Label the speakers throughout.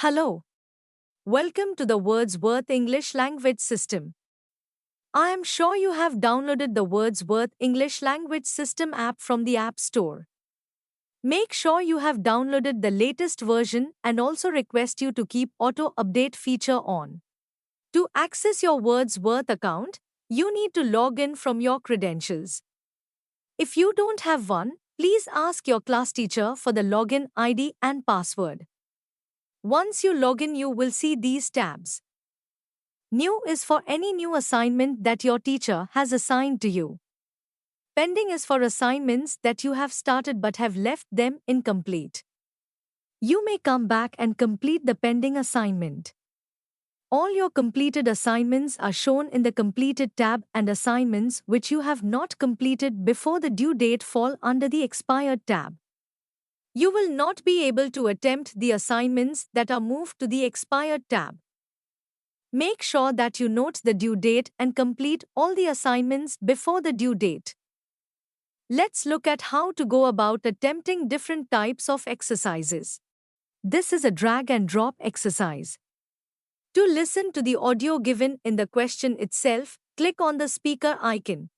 Speaker 1: Hello. Welcome to the Wordsworth English Language System. I am sure you have downloaded the Wordsworth English Language System app from the App Store. Make sure you have downloaded the latest version and also request you to keep auto update feature on. To access your Wordsworth account, you need to log in from your credentials. If you don't have one, please ask your class teacher for the login ID and password. Once you log in, you will see these tabs. New is for any new assignment that your teacher has assigned to you. Pending is for assignments that you have started but have left them incomplete. You may come back and complete the pending assignment. All your completed assignments are shown in the completed tab, and assignments which you have not completed before the due date fall under the expired tab. You will not be able to attempt the assignments that are moved to the expired tab. Make sure that you note the due date and complete all the assignments before the due date. Let's look at how to go about attempting different types of exercises. This is a drag and drop exercise. To listen to the audio given in the question itself, click on the speaker icon.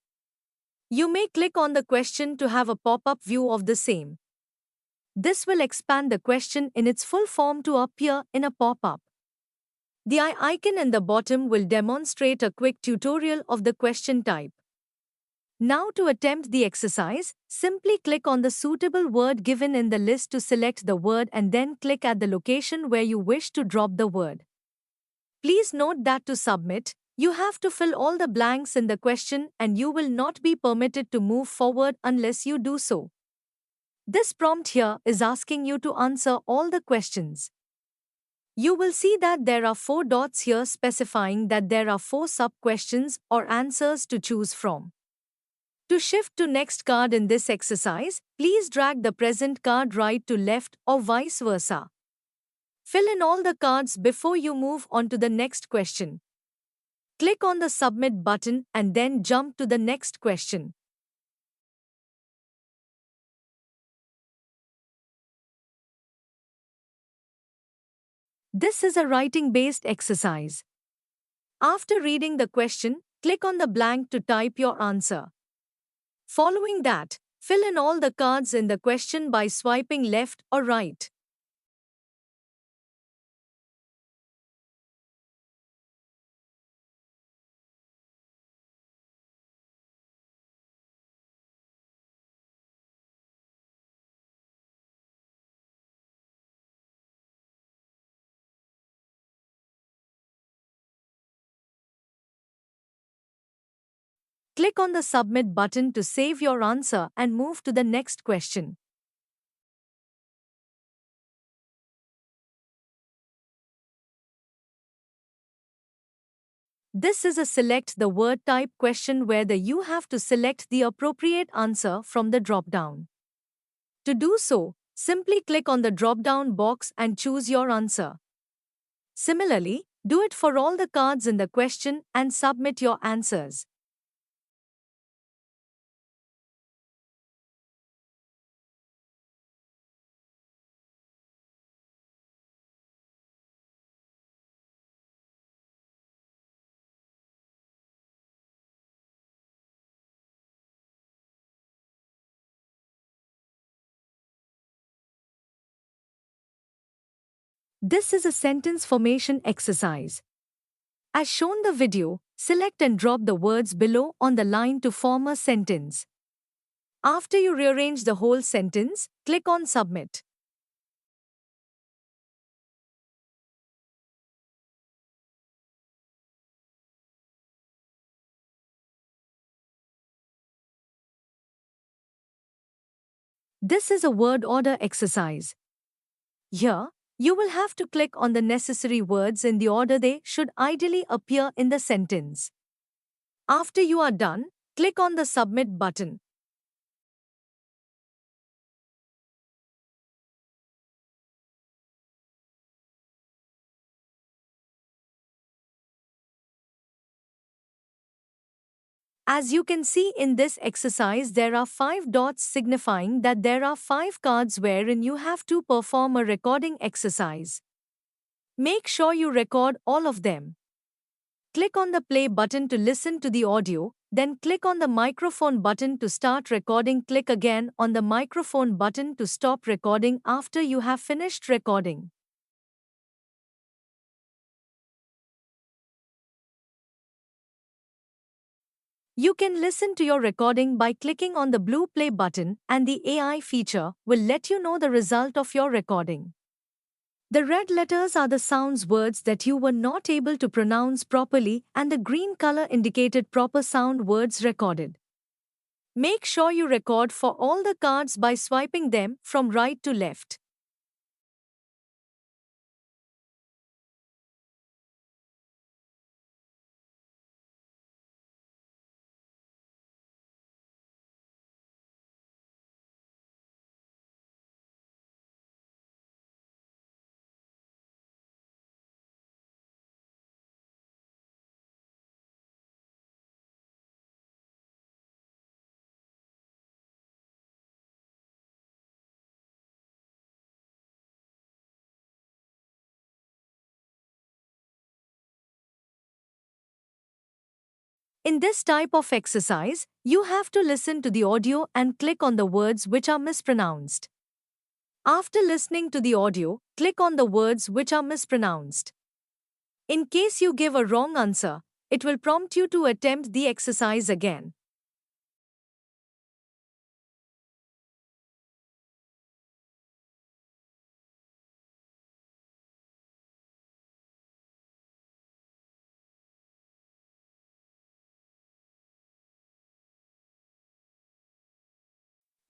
Speaker 1: You may click on the question to have a pop-up view of the same. This will expand the question in its full form to appear in a pop-up. The eye icon in the bottom will demonstrate a quick tutorial of the question type. Now, to attempt the exercise, simply click on the suitable word given in the list to select the word and then click at the location where you wish to drop the word. Please note that to submit, you have to fill all the blanks in the question and you will not be permitted to move forward unless you do so. This prompt here is asking you to answer all the questions. You will see that there are 4 dots here specifying that there are 4 sub-questions or answers to choose from. To shift to next card in this exercise, please drag the present card right to left or vice versa. Fill in all the cards before you move on to the next question. Click on the Submit button and then jump to the next question. This is a writing-based exercise. After reading the question, click on the blank to type your answer. Following that, fill in all the cards in the question by swiping left or right. Click on the Submit button to save your answer and move to the next question. This is a select the word type question where you have to select the appropriate answer from the drop-down. To do so, simply click on the drop-down box and choose your answer. Similarly, do it for all the cards in the question and submit your answers. This is a sentence formation exercise. As shown the video, select and drop the words below on the line to form a sentence. After you rearrange the whole sentence, click on Submit. This is a word order exercise. Here, you will have to click on the necessary words in the order they should ideally appear in the sentence. After you are done, click on the Submit button. As you can see in this exercise, there are 5 dots signifying that there are 5 cards wherein you have to perform a recording exercise. Make sure you record all of them. Click on the play button to listen to the audio, then click on the microphone button to start recording. Click again on the microphone button to stop recording after you have finished recording. You can listen to your recording by clicking on the blue play button, and the AI feature will let you know the result of your recording. The red letters are the sounds words that you were not able to pronounce properly, and the green color indicated proper sound words recorded. Make sure you record for all the cards by swiping them from right to left. In this type of exercise, you have to listen to the audio and click on the words which are mispronounced. After listening to the audio, click on the words which are mispronounced. In case you give a wrong answer, it will prompt you to attempt the exercise again.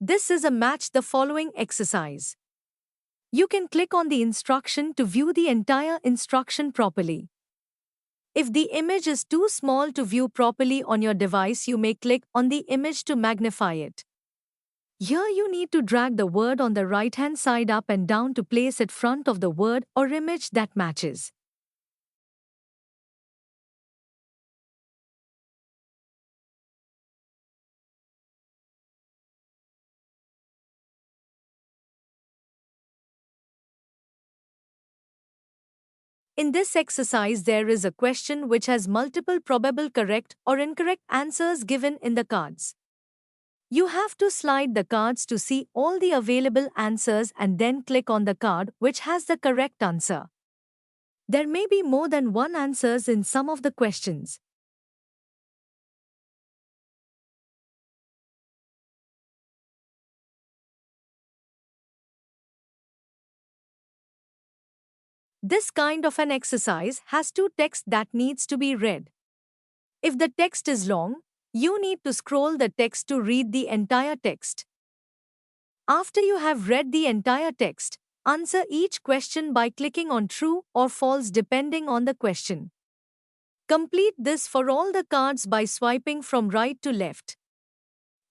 Speaker 1: This is a match the following exercise. You can click on the instruction to view the entire instruction properly. If the image is too small to view properly on your device, you may click on the image to magnify it. Here you need to drag the word on the right-hand side up and down to place it front of the word or image that matches. In this exercise, there is a question which has multiple probable correct or incorrect answers given in the cards. You have to slide the cards to see all the available answers and then click on the card which has the correct answer. There may be more than one answers in some of the questions. This kind of an exercise has two texts that needs to be read. If the text is long, you need to scroll the text to read the entire text. After you have read the entire text, answer each question by clicking on true or false depending on the question. Complete this for all the cards by swiping from right to left.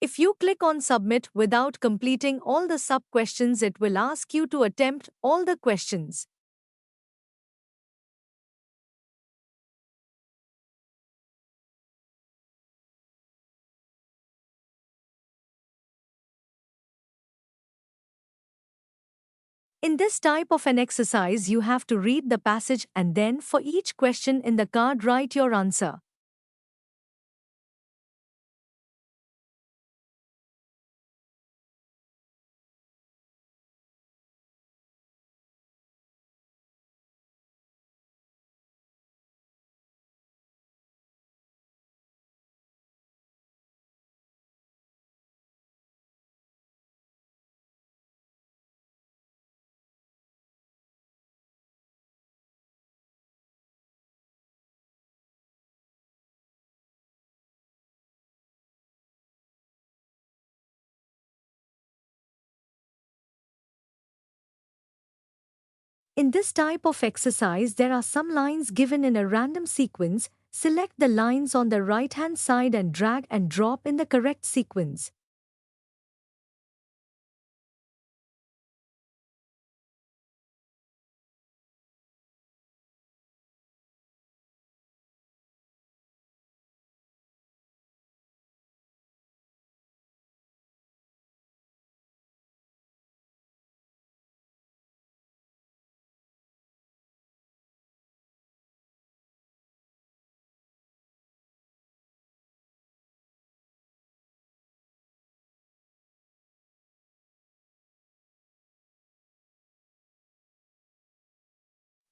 Speaker 1: If you click on submit without completing all the sub-questions, it will ask you to attempt all the questions. In this type of an exercise, you have to read the passage and then for each question in the card write your answer. In this type of exercise, there are some lines given in a random sequence. Select the lines on the right-hand side and drag and drop in the correct sequence.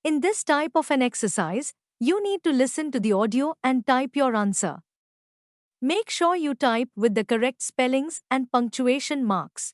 Speaker 1: In this type of an exercise, you need to listen to the audio and type your answer. Make sure you type with the correct spellings and punctuation marks.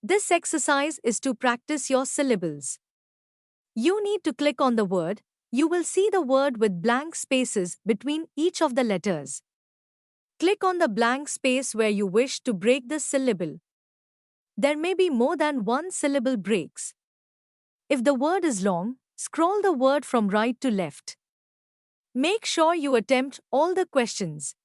Speaker 1: This exercise is to practice your syllables. You need to click on the word. You will see the word with blank spaces between each of the letters. Click on the blank space where you wish to break the syllable. There may be more than one syllable breaks. If the word is long, scroll the word from right to left. Make sure you attempt all the questions.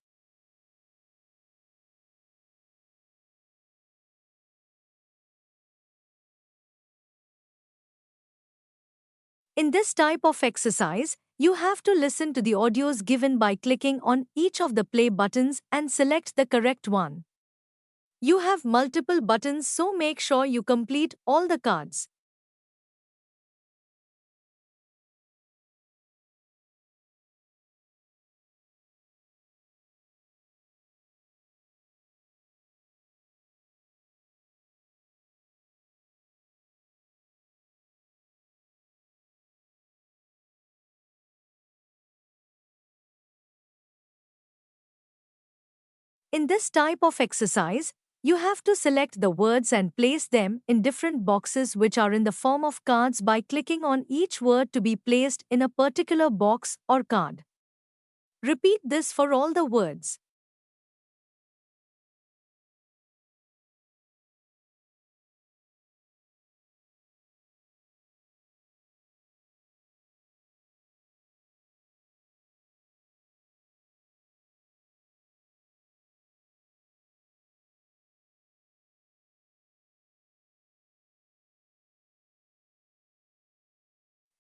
Speaker 1: In this type of exercise, you have to listen to the audios given by clicking on each of the play buttons and select the correct one. You have multiple buttons, so make sure you complete all the cards. In this type of exercise, you have to select the words and place them in different boxes which are in the form of cards by clicking on each word to be placed in a particular box or card. Repeat this for all the words.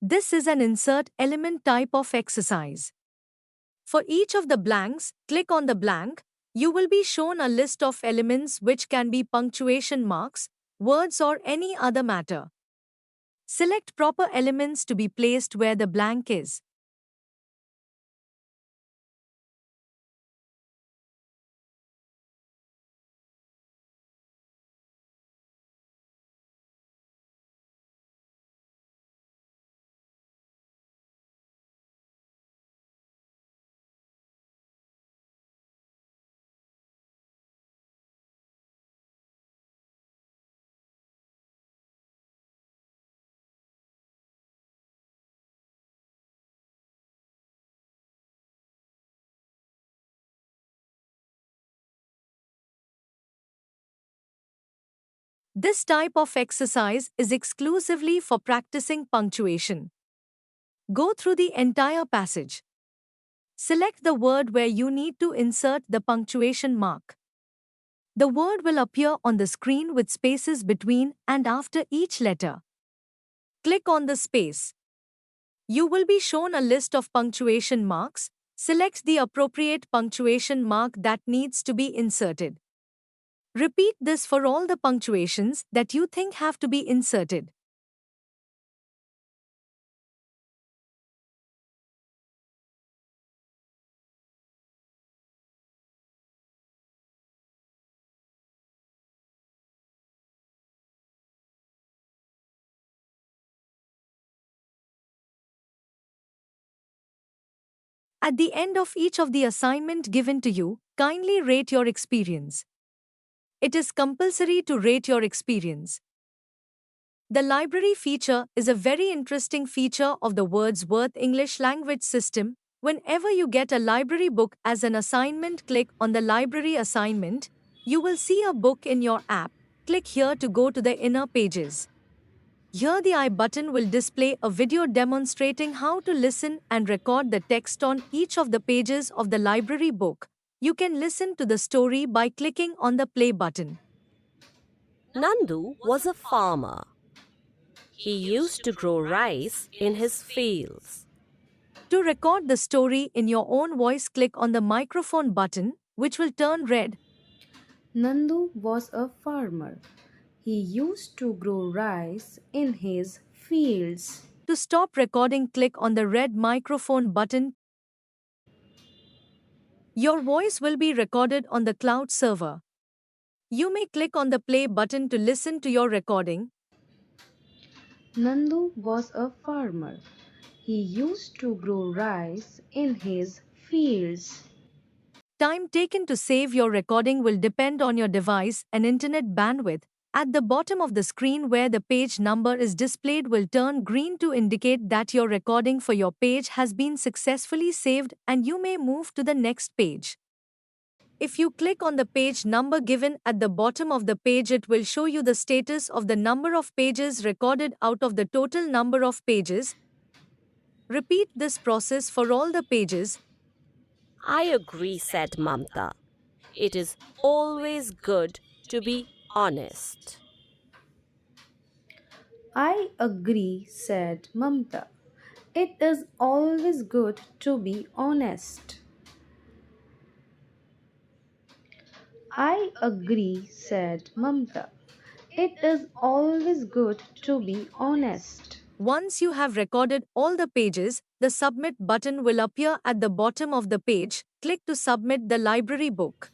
Speaker 1: This is an insert element type of exercise. For each of the blanks, click on the blank. You will be shown a list of elements which can be punctuation marks, words or any other matter. Select proper elements to be placed where the blank is. This type of exercise is exclusively for practicing punctuation. Go through the entire passage. Select the word where you need to insert the punctuation mark. The word will appear on the screen with spaces between and after each letter. Click on the space. You will be shown a list of punctuation marks. Select the appropriate punctuation mark that needs to be inserted. Repeat this for all the punctuations that you think have to be inserted. At the end of each of the assignment given to you, kindly rate your experience. It is compulsory to rate your experience. The library feature is a very interesting feature of the Wordsworth English language system. Whenever you get a library book as an assignment, click on the library assignment. You will see a book in your app. Click here to go to the inner pages. Here the I button will display a video demonstrating how to listen and record the text on each of the pages of the library book. You can listen to the story by clicking on the play button.
Speaker 2: Nandu was a farmer. He used to grow rice in his fields.
Speaker 1: To record the story in your own voice, click on the microphone button, which will turn red.
Speaker 3: Nandu was a farmer. He used to grow rice in his fields.
Speaker 1: To stop recording, click on the red microphone button. Your voice will be recorded on the cloud server. You may click on the play button to listen to your recording.
Speaker 3: Nandu was a farmer. He used to grow rice in his fields.
Speaker 1: Time taken to save your recording will depend on your device and internet bandwidth. At the bottom of the screen where the page number is displayed will turn green to indicate that your recording for your page has been successfully saved and you may move to the next page. If you click on the page number given at the bottom of the page, it will show you the status of the number of pages recorded out of the total number of pages. Repeat this process for all the pages.
Speaker 2: I agree, said Mamta. It is always good to be honest.
Speaker 3: I agree, said Mamta. It is always good to be honest. I agree, said Mamta. It is always good to be honest.
Speaker 1: Once you have recorded all the pages, the submit button will appear at the bottom of the page. Click to submit the library book.